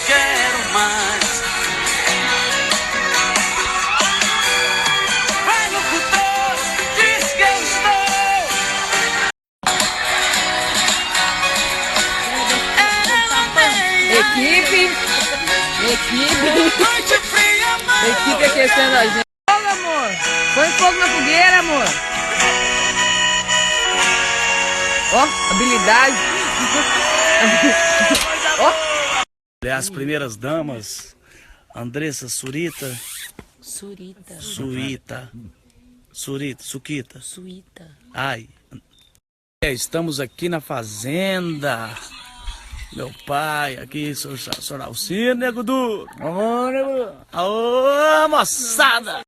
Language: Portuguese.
quero mais. Vai no futuro, diz que eu estou. Equipe aquecendo a gente. Fogo, amor! Põe fogo na fogueira, amor! Ó, habilidade. Ó. As primeiras damas, Andressa Surita. Surita. Suquita. Suíta. Ai. Estamos aqui na fazenda. Meu pai aqui, senhor Alcino, nego duro. Ô, moçada!